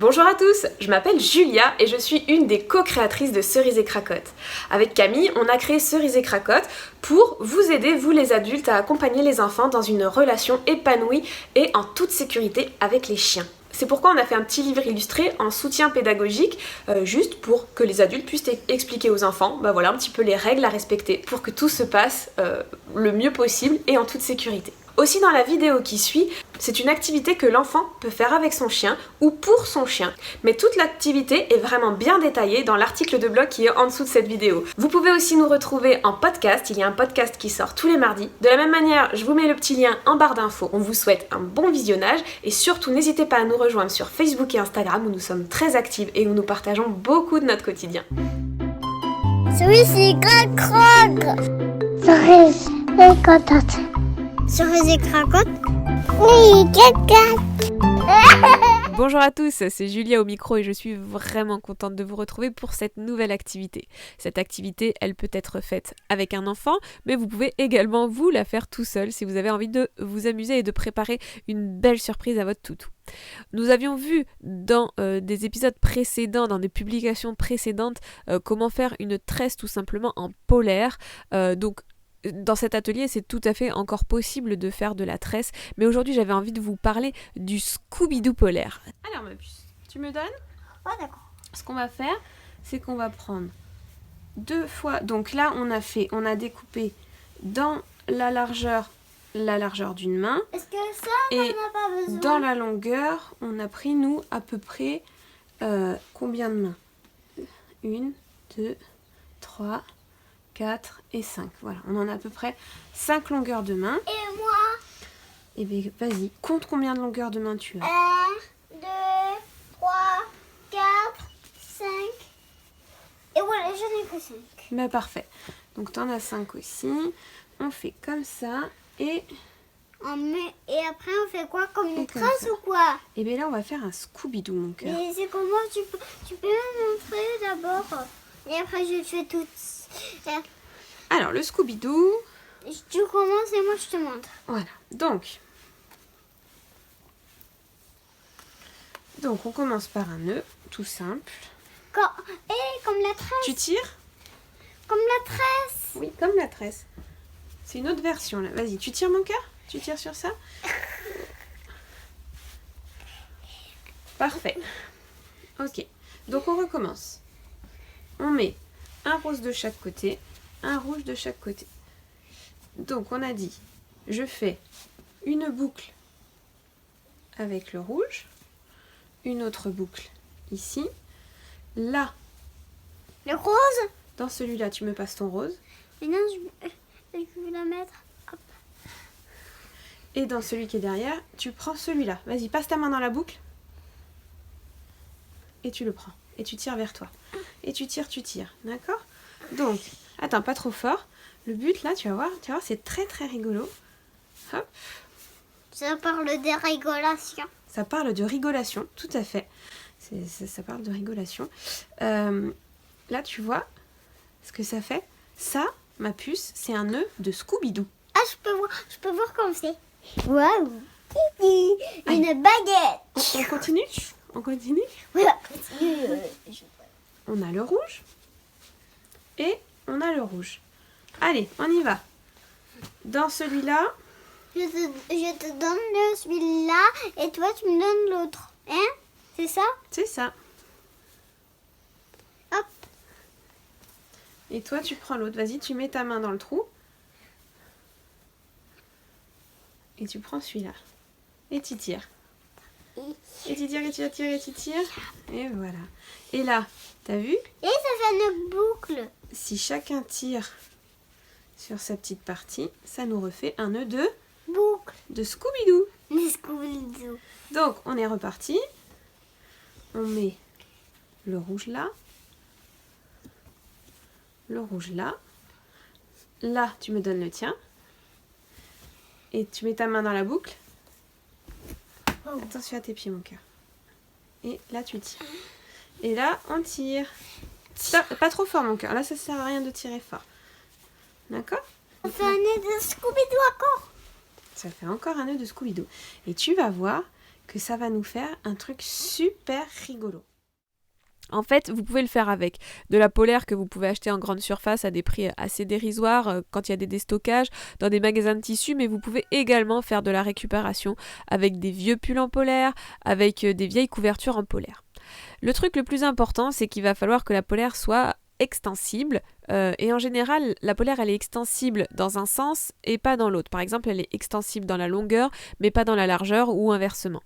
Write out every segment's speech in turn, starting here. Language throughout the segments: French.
Bonjour à tous, je m'appelle Julia et je suis une des co-créatrices de Cerise et Cracotte. Avec Camille, on a créé Cerise et Cracotte pour vous aider, vous les adultes, à accompagner les enfants dans une relation épanouie et en toute sécurité avec les chiens. C'est pourquoi on a fait un petit livre illustré en soutien pédagogique, juste pour que les adultes puissent expliquer aux enfants, un petit peu les règles à respecter pour que tout se passe le mieux possible et en toute sécurité. Aussi dans la vidéo qui suit, c'est une activité que l'enfant peut faire avec son chien ou pour son chien. Mais toute l'activité est vraiment bien détaillée dans l'article de blog qui est en dessous de cette vidéo. Vous pouvez aussi nous retrouver en podcast, il y a un podcast qui sort tous les mardis. De la même manière, je vous mets le petit lien en barre d'infos. On vous souhaite un bon visionnage et surtout n'hésitez pas à nous rejoindre sur Facebook et Instagram où nous sommes très actives et où nous partageons beaucoup de notre quotidien. Cerise et Cracotte. Cerise et Cracotte. Cerise et Cracotte. Oui, Cracotte. Bonjour à tous, c'est Julia au micro et je suis vraiment contente de vous retrouver pour cette nouvelle activité. Cette activité, elle peut être faite avec un enfant, mais vous pouvez également vous la faire tout seul si vous avez envie de vous amuser et de préparer une belle surprise à votre toutou. Nous avions vu dans des épisodes précédents, dans des publications précédentes, comment faire une tresse tout simplement en polaire. Dans cet atelier, c'est tout à fait encore possible de faire de la tresse, mais aujourd'hui j'avais envie de vous parler du Scooby-Doo polaire. Alors ma puce, tu me donnes ? Ouais, d'accord. Ce qu'on va faire, c'est qu'on va prendre 2 fois, donc là on a découpé dans la largeur d'une main, Est-ce que ça, et on n'a pas besoin? dans la longueur, on a pris nous à peu près combien de mains ? 1, 2, 3, 4 et 5. Voilà, on en a à peu près 5 longueurs de main. Et moi? Et bien, vas-y, compte combien de longueurs de main tu as. 1, 2, 3, 4, 5. Et voilà, j'en ai que 5. Ben, parfait. Donc, tu en as 5 aussi. On fait comme ça et... Et après, on fait quoi? Comme une comme trace ça. ou quoi? Et bien là, on va faire un Scooby-Doo, mon cœur. Mais c'est comment? Tu peux me montrer d'abord? Et après, je fais tout. Alors, le Scooby-Doo... Tu commences et moi, je te montre. Voilà. Donc, on commence par un nœud, tout simple. Comme la tresse. Tu tires? Comme la tresse. Oui, comme la tresse. C'est une autre version, là. Vas-y, tu tires, mon cœur? Tu tires sur ça? Parfait. Ok. Donc, on recommence. On met un rose de chaque côté, un rouge de chaque côté. Donc, on a dit, je fais une boucle avec le rouge, une autre boucle ici. Là, Le rose? dans celui-là, tu me passes ton rose. Mais non, je vais la mettre. Hop. Et dans celui qui est derrière, tu prends celui-là. Vas-y, passe ta main dans la boucle. Et tu le prends. Et tu tires vers toi. Et tu tires. D'accord ? Donc, attends, pas trop fort. Le but, là, tu vas voir, c'est très très rigolo. Hop. Ça parle de régulation. Ça parle de rigolation, tout à fait. Ça parle de rigolation. Là, tu vois ce que ça fait. Ça, ma puce, c'est un nœud de Scooby-Doo. Ah, je peux voir comme c'est. Waouh. Une baguette. On continue ? On continue ? Oui, On a le rouge. Et on a le rouge. Allez, on y va. Dans celui-là, je te donne celui-là et toi tu me donnes l'autre. Hein? C'est ça? c'est ça. Hop. Et toi, tu prends l'autre. Vas-y, tu mets ta main dans le trou. Et tu prends celui-là. Et tu tires. Et tu tires, et tu tires, et tu tires. Et voilà. Et là, t'as vu? Et ça fait une boucle. Si chacun tire sur sa petite partie, ça nous refait un nœud Boucle. de Scooby-Doo. Les Scooby-Doo. Donc, on est reparti. On met le rouge là. Le rouge là. Là, tu me donnes le tien. Et tu mets ta main dans la boucle. Oh. Attention à tes pieds, mon cœur. Et là, tu tires. Et là, on tire. Stop, pas trop fort, mon cœur. Là, ça sert à rien de tirer fort. D'accord ? On fait un nez de Scooby-Doo encore. Ça fait encore un nœud de Scooby-Doo. Et tu vas voir que ça va nous faire un truc super rigolo. En fait, vous pouvez le faire avec de la polaire que vous pouvez acheter en grande surface à des prix assez dérisoires quand il y a des déstockages dans des magasins de tissus, mais vous pouvez également faire de la récupération avec des vieux pulls en polaire, avec des vieilles couvertures en polaire. Le truc le plus important, c'est qu'il va falloir que la polaire soit extensible et en général la polaire elle est extensible dans un sens et pas dans l'autre. Par exemple elle est extensible dans la longueur mais pas dans la largeur ou inversement.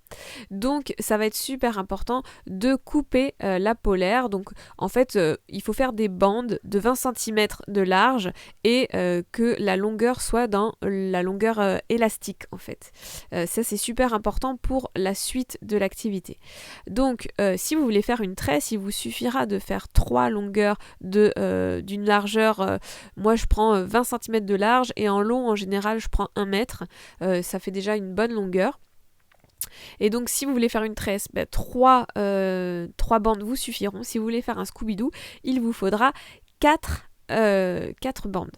Donc ça va être super important de couper la polaire. Donc en fait il faut faire des bandes de 20 cm de large et que la longueur soit dans la longueur élastique en fait. Ça c'est super important pour la suite de l'activité. Donc si vous voulez faire une tresse, il vous suffira de faire 3 longueurs d'une largeur, moi je prends 20 cm de large et en long en général je prends 1 mètre, ça fait déjà une bonne longueur. Et donc si vous voulez faire une tresse, 3 bandes vous suffiront. Si vous voulez faire un Scooby-Doo, il vous faudra 4 bandes.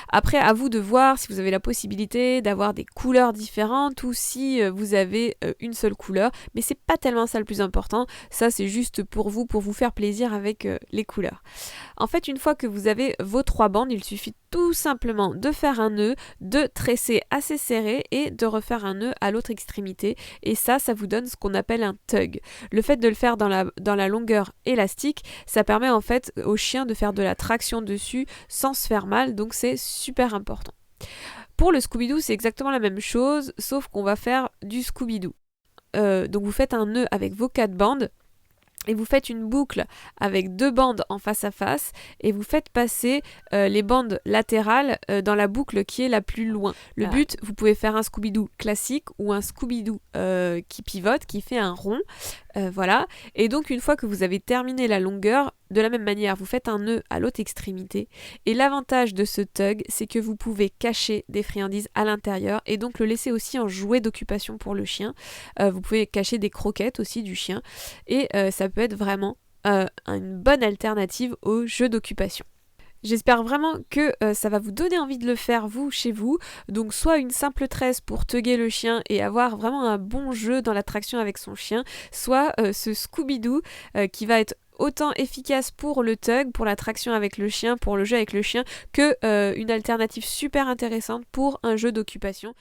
Après, à vous de voir si vous avez la possibilité d'avoir des couleurs différentes ou si vous avez une seule couleur, mais c'est pas tellement ça le plus important, ça c'est juste pour vous faire plaisir avec les couleurs. En fait, une fois que vous avez vos 3 bandes, il suffit tout simplement de faire un nœud, de tresser assez serré et de refaire un nœud à l'autre extrémité, et ça vous donne ce qu'on appelle un tug. Le fait de le faire dans la longueur élastique, ça permet en fait au chien de faire de la traction dessus sans se faire mal, donc c'est super important. Pour le Scooby-Doo, c'est exactement la même chose, sauf qu'on va faire du Scooby-Doo. Donc vous faites un nœud avec vos 4 bandes, et vous faites une boucle avec 2 bandes en face à face et vous faites passer les bandes latérales dans la boucle qui est la plus loin. Le but, vous pouvez faire un Scooby-Doo classique ou un Scooby-Doo qui pivote, qui fait un rond. Voilà. Et donc une fois que vous avez terminé la longueur, de la même manière, vous faites un nœud à l'autre extrémité. Et l'avantage de ce tug, c'est que vous pouvez cacher des friandises à l'intérieur et donc le laisser aussi en jouet d'occupation pour le chien. Vous pouvez cacher des croquettes aussi du chien et ça peut être vraiment une bonne alternative au jeu d'occupation. J'espère vraiment que ça va vous donner envie de le faire vous, chez vous. Donc soit une simple tresse pour tugger le chien et avoir vraiment un bon jeu dans l'attraction avec son chien, soit ce Scooby-Doo qui va être autant efficace pour le tug, pour la traction avec le chien, pour le jeu avec le chien, que une alternative super intéressante pour un jeu d'occupation.